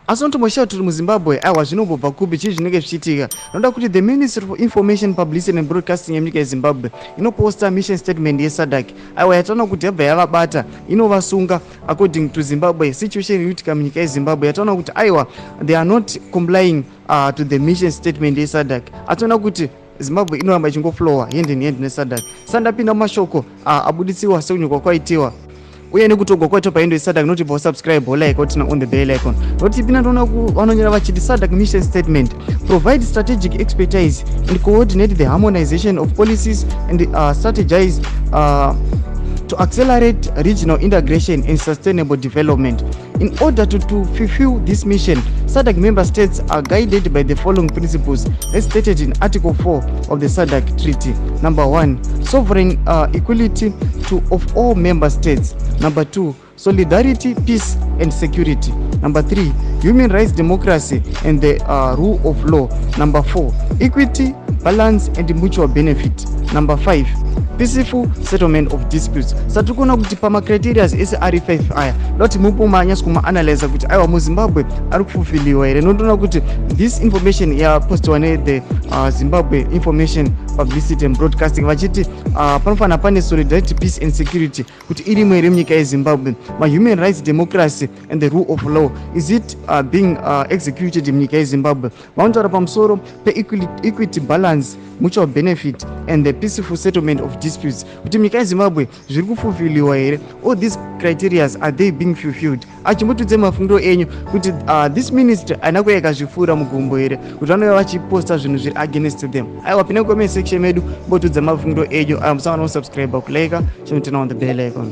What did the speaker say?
asontomoshauri turi muZimbabwe aiwa zvinombobva kupi chii zvinenge zvichiitika. Noda kuti the Ministry for Information Publicity and Broadcasting yemunyika yeZimbabwe inoposta mission statement yeSADC aiwa yataona kuti yabva yavabata inovasunga according to Zimbabwe situation inoitika munyika yeZimbabwe. Yataona kuti aiwa they are not complying to the mission statement yeSADC. Ataona kuti Zimbabwe inoramba ichingoflowa hand in hand neSADC. Sandapinda mumashoko abuditsiwa sekunyuka kwaitiwa uye nekutogwa kwaito paindo yeSADC noti pa subscribe like otina on the bell icon. Noti pina ndona vanonyora vachiti SADC mission statement provide strategic expertise and coordinate the harmonization of policies and strategize to accelerate regional integration and sustainable development. In order to fulfill this mission, SADC member states are guided by the following principles as stated in Article 4 of the SADC Treaty. Number 1, sovereign equality of all member states. Number 2, solidarity, peace and security. Number 3, human rights, democracy and the rule of law. Number 4, equity, balance and mutual benefit. Number 5, peaceful settlement of disputes. Satukona kuti pama criteria ese ari 5 aya loti mupumanya kuma analyze kuti aiwa muZimbabwe ari kufulfilliwa here. Notona kuti this information ya postwa ne the Zimbabwe Information Publicity and Broadcasting vachiti panofana pane solidarity, peace and security kuti irimo here munyika yeZimbabwe. Ma human rights, democracy and the rule of law, is it being executed munyika yeZimbabwe? Vauntaura pamusoro pe equity, balance, mutual benefit and the peaceful settlement of disputes. Kuti munyika yeZimbabwe zviri kufulfilliwa here? All these criteria are they being fulfilled? Achimbotudze mafundo enyu kuti this ministry ana kuyeka zvifura mugumbo here kuti vanova vachiposta zvinhu zviri against them. Aiwa pine comment section medu mbotudza mafundo enyu. Musangana kusubscribe, kulike, chimutena on the bell icon.